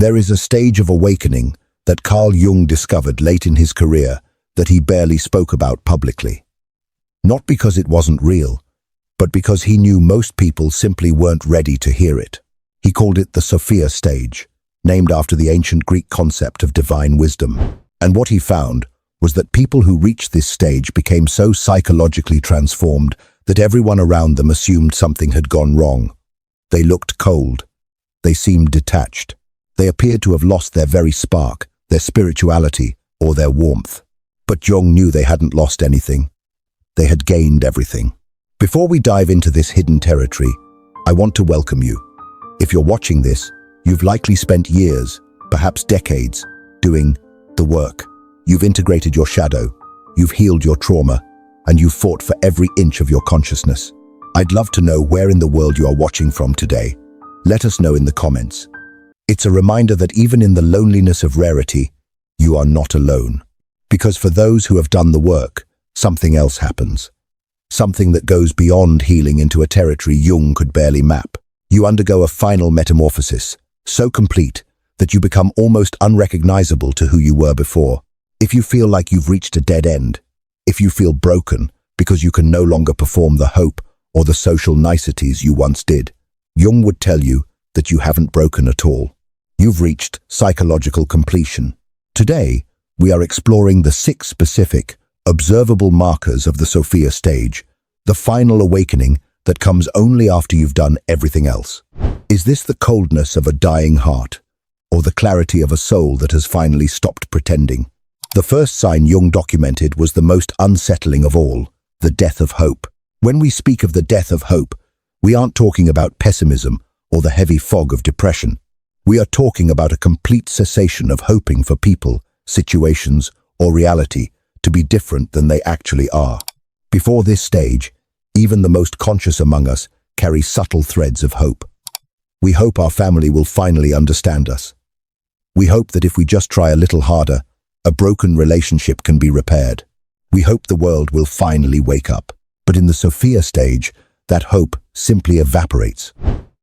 There is a stage of awakening that Carl Jung discovered late in his career that he barely spoke about publicly. Not because it wasn't real, but because he knew most people simply weren't ready to hear it. He called it the Sophia Stage, named after the ancient Greek concept of divine wisdom. And what he found was that people who reached this stage became so psychologically transformed that everyone around them assumed something had gone wrong. They looked cold. They seemed detached. They appeared to have lost their very spark, their spirituality, or their warmth. But Jung knew they hadn't lost anything. They had gained everything. Before we dive into this hidden territory, I want to welcome you. If you're watching this, you've likely spent years, perhaps decades, doing the work. You've integrated your shadow, you've healed your trauma, and you've fought for every inch of your consciousness. I'd love to know where in the world you are watching from today. Let us know in the comments. It's a reminder that even in the loneliness of rarity, you are not alone. Because for those who have done the work, something else happens. Something that goes beyond healing into a territory Jung could barely map. You undergo a final metamorphosis, so complete that you become almost unrecognizable to who you were before. If you feel like you've reached a dead end, if you feel broken because you can no longer perform the hope or the social niceties you once did, Jung would tell you that you haven't broken at all. You've reached psychological completion. Today, we are exploring the 6 specific, observable markers of the Sophia Stage, the final awakening that comes only after you've done everything else. Is this the coldness of a dying heart, or the clarity of a soul that has finally stopped pretending? The first sign Jung documented was the most unsettling of all, the death of hope. When we speak of the death of hope, we aren't talking about pessimism or the heavy fog of depression. We are talking about a complete cessation of hoping for people, situations, or reality to be different than they actually are. Before this stage, even the most conscious among us carry subtle threads of hope. We hope our family will finally understand us. We hope that if we just try a little harder, a broken relationship can be repaired. We hope the world will finally wake up. But in the Sophia Stage, that hope simply evaporates.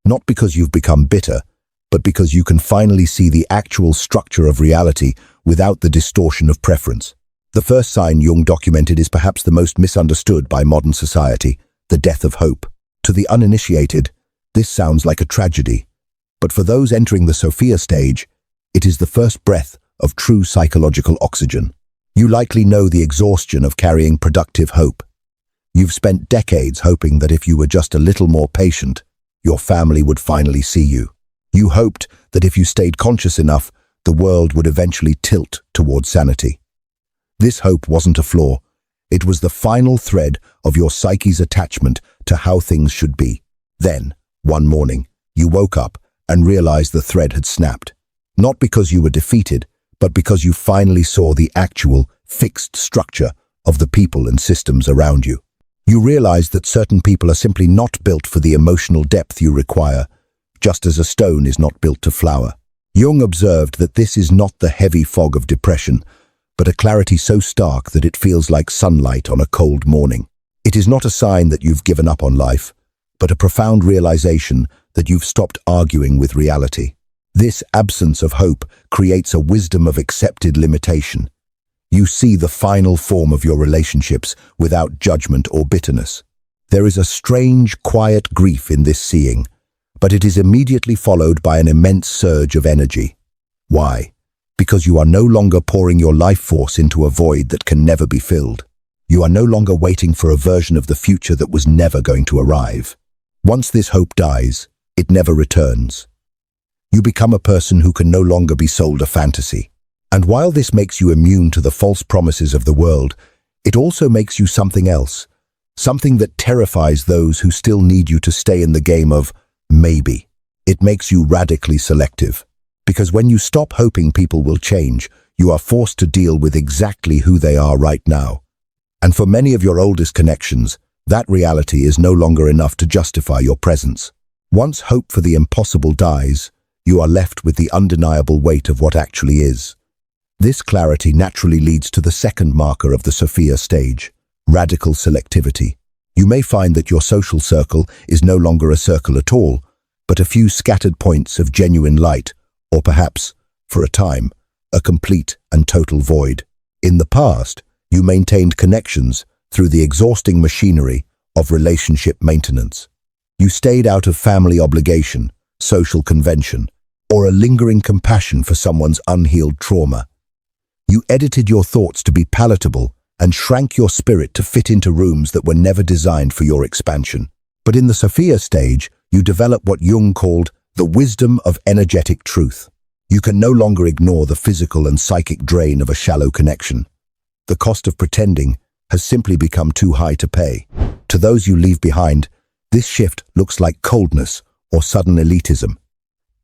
Not because you've become bitter, but because you can finally see the actual structure of reality without the distortion of preference. The first sign Jung documented is perhaps the most misunderstood by modern society, the death of hope. To the uninitiated, this sounds like a tragedy. But for those entering the Sophia Stage, it is the first breath of true psychological oxygen. You likely know the exhaustion of carrying productive hope. You've spent decades hoping that if you were just a little more patient, your family would finally see you. You hoped that if you stayed conscious enough, the world would eventually tilt towards sanity. This hope wasn't a flaw. It was the final thread of your psyche's attachment to how things should be. Then, one morning, you woke up and realized the thread had snapped. Not because you were defeated, but because you finally saw the actual, fixed structure of the people and systems around you. You realized that certain people are simply not built for the emotional depth you require, just as a stone is not built to flower. Jung observed that this is not the heavy fog of depression, but a clarity so stark that it feels like sunlight on a cold morning. It is not a sign that you've given up on life, but a profound realization that you've stopped arguing with reality. This absence of hope creates a wisdom of accepted limitation. You see the final form of your relationships without judgment or bitterness. There is a strange, quiet grief in this seeing, but it is immediately followed by an immense surge of energy. Why? Because you are no longer pouring your life force into a void that can never be filled. You are no longer waiting for a version of the future that was never going to arrive. Once this hope dies, it never returns. You become a person who can no longer be sold a fantasy. And while this makes you immune to the false promises of the world, it also makes you something else, something that terrifies those who still need you to stay in the game of maybe. It makes you radically selective. Because when you stop hoping people will change, you are forced to deal with exactly who they are right now. And for many of your oldest connections, that reality is no longer enough to justify your presence. Once hope for the impossible dies, you are left with the undeniable weight of what actually is. This clarity naturally leads to the second marker of the Sophia Stage, radical selectivity. You may find that your social circle is no longer a circle at all, but a few scattered points of genuine light or perhaps, for a time, a complete and total void. In the past, you maintained connections through the exhausting machinery of relationship maintenance. You stayed out of family obligation, social convention, or a lingering compassion for someone's unhealed trauma. You edited your thoughts to be palatable and shrank your spirit to fit into rooms that were never designed for your expansion. But in the Sophia stage, you develop what Jung called the wisdom of energetic truth. You can no longer ignore the physical and psychic drain of a shallow connection. The cost of pretending has simply become too high to pay. To those you leave behind, this shift looks like coldness or sudden elitism.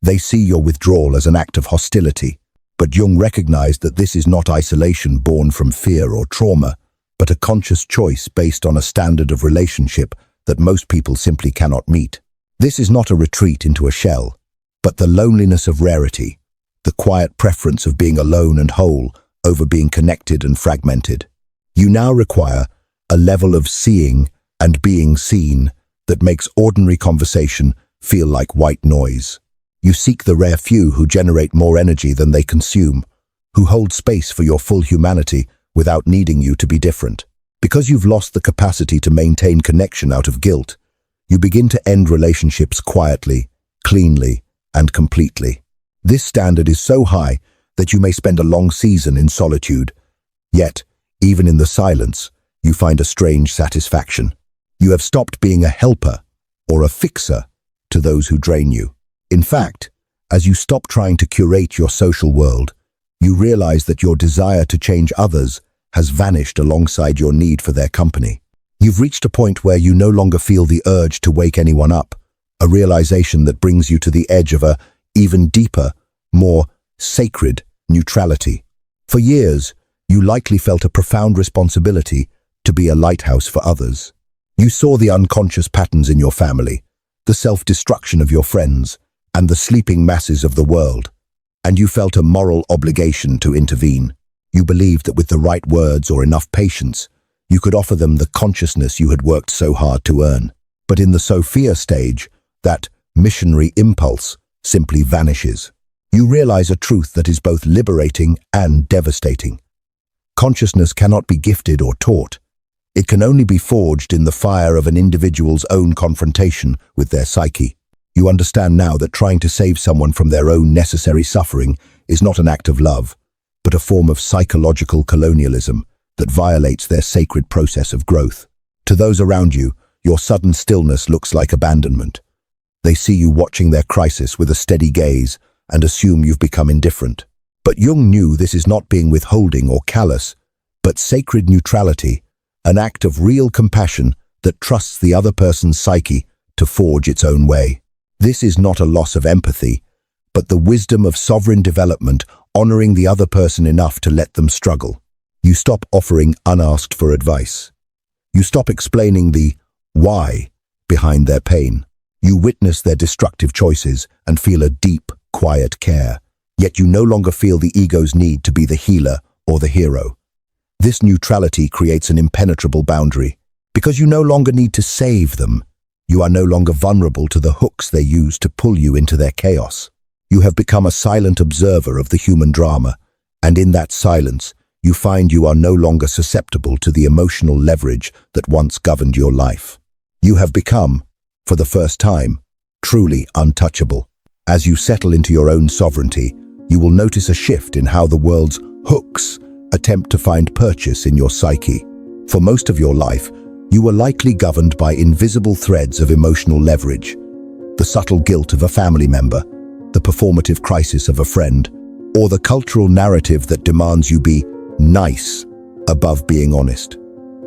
They see your withdrawal as an act of hostility, but Jung recognized that this is not isolation born from fear or trauma, but a conscious choice based on a standard of relationship that most people simply cannot meet. This is not a retreat into a shell, but the loneliness of rarity, the quiet preference of being alone and whole over being connected and fragmented. You now require a level of seeing and being seen that makes ordinary conversation feel like white noise. You seek the rare few who generate more energy than they consume, who hold space for your full humanity without needing you to be different. Because you've lost the capacity to maintain connection out of guilt, you begin to end relationships quietly, cleanly, and completely. This standard is so high that you may spend a long season in solitude. Yet, even in the silence, you find a strange satisfaction. You have stopped being a helper or a fixer to those who drain you. In fact, as you stop trying to curate your social world, you realize that your desire to change others has vanished alongside your need for their company. You've reached a point where you no longer feel the urge to wake anyone up, a realization that brings you to the edge of a even deeper, more sacred neutrality. For years, you likely felt a profound responsibility to be a lighthouse for others. You saw the unconscious patterns in your family, the self-destruction of your friends, and the sleeping masses of the world, and you felt a moral obligation to intervene. You believed that with the right words or enough patience, you could offer them the consciousness you had worked so hard to earn. But in the Sophia stage, that missionary impulse simply vanishes. You realize a truth that is both liberating and devastating. Consciousness cannot be gifted or taught. It can only be forged in the fire of an individual's own confrontation with their psyche. You understand now that trying to save someone from their own necessary suffering is not an act of love, but a form of psychological colonialism that violates their sacred process of growth. To those around you, your sudden stillness looks like abandonment. They see you watching their crisis with a steady gaze and assume you've become indifferent. But Jung knew this is not being withholding or callous, but sacred neutrality, an act of real compassion that trusts the other person's psyche to forge its own way. This is not a loss of empathy, but the wisdom of sovereign development, honoring the other person enough to let them struggle. You stop offering unasked for advice. You stop explaining the why behind their pain. You witness their destructive choices and feel a deep, quiet care. Yet you no longer feel the ego's need to be the healer or the hero. This neutrality creates an impenetrable boundary. Because you no longer need to save them, you are no longer vulnerable to the hooks they use to pull you into their chaos. You have become a silent observer of the human drama, and in that silence, you find you are no longer susceptible to the emotional leverage that once governed your life. You have become, for the first time, truly untouchable. As you settle into your own sovereignty, you will notice a shift in how the world's hooks attempt to find purchase in your psyche. For most of your life, you were likely governed by invisible threads of emotional leverage, the subtle guilt of a family member, the performative crisis of a friend, or the cultural narrative that demands you be nice above being honest.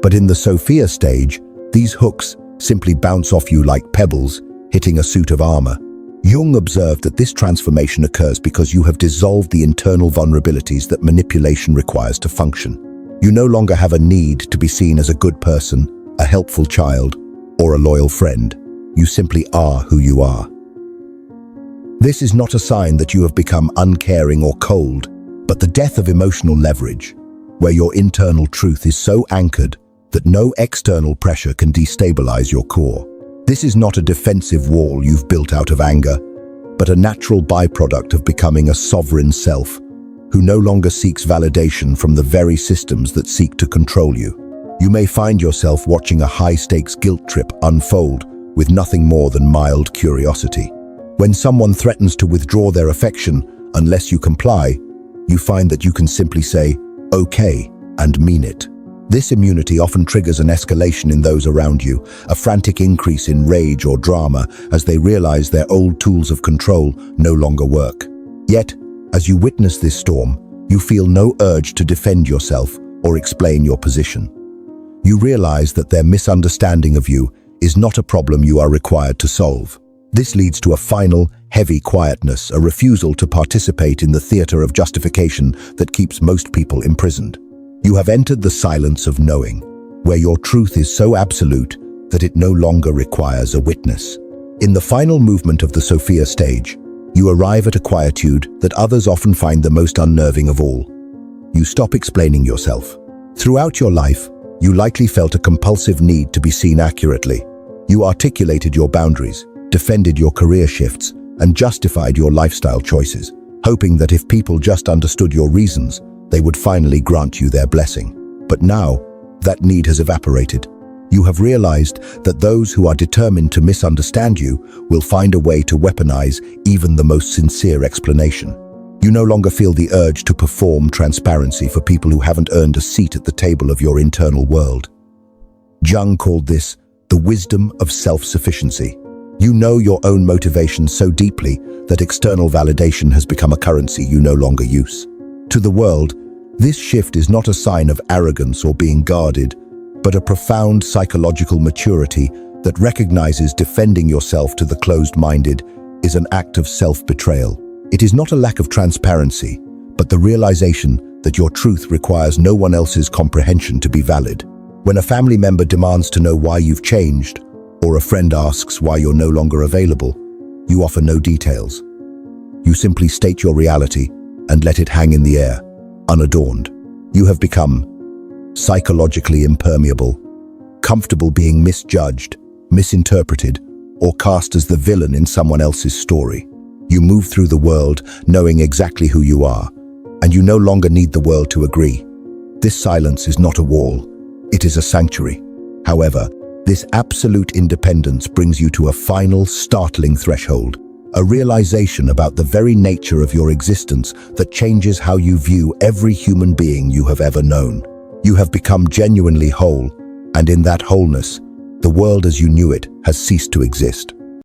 But in the Sophia stage, these hooks simply bounce off you like pebbles hitting a suit of armor. Jung observed that this transformation occurs because you have dissolved the internal vulnerabilities that manipulation requires to function. You no longer have a need to be seen as a good person, a helpful child, or a loyal friend. You simply are who you are. This is not a sign that you have become uncaring or cold, but the death of emotional leverage, where your internal truth is so anchored that no external pressure can destabilize your core. This is not a defensive wall you've built out of anger, but a natural byproduct of becoming a sovereign self, who no longer seeks validation from the very systems that seek to control you. You may find yourself watching a high-stakes guilt trip unfold with nothing more than mild curiosity. When someone threatens to withdraw their affection unless you comply, you find that you can simply say, "Okay," and mean it. This immunity often triggers an escalation in those around you, a frantic increase in rage or drama as they realize their old tools of control no longer work. Yet, as you witness this storm, you feel no urge to defend yourself or explain your position. You realize that their misunderstanding of you is not a problem you are required to solve. This leads to a final, heavy quietness, a refusal to participate in the theater of justification that keeps most people imprisoned. You have entered the silence of knowing, where your truth is so absolute that it no longer requires a witness. In the final movement of the Sophia Stage, you arrive at a quietude that others often find the most unnerving of all. You stop explaining yourself. Throughout your life, you likely felt a compulsive need to be seen accurately. You articulated your boundaries, defended your career shifts, and justified your lifestyle choices, hoping that if people just understood your reasons, they would finally grant you their blessing. But now, that need has evaporated. You have realized that those who are determined to misunderstand you will find a way to weaponize even the most sincere explanation. You no longer feel the urge to perform transparency for people who haven't earned a seat at the table of your internal world. Jung called this the wisdom of self-sufficiency. You know your own motivations so deeply that external validation has become a currency you no longer use. To the world, this shift is not a sign of arrogance or being guarded, but a profound psychological maturity that recognizes defending yourself to the closed-minded is an act of self-betrayal. It is not a lack of transparency, but the realization that your truth requires no one else's comprehension to be valid. When a family member demands to know why you've changed, or a friend asks why you're no longer available, you offer no details. You simply state your reality and let it hang in the air, unadorned. You have become psychologically impermeable, comfortable being misjudged, misinterpreted, or cast as the villain in someone else's story. You move through the world knowing exactly who you are, and you no longer need the world to agree. This silence is not a wall, it is a sanctuary. However, this absolute independence brings you to a final, startling threshold, a realization about the very nature of your existence that changes how you view every human being you have ever known. You have become genuinely whole, and in that wholeness, the world as you knew it has ceased to exist.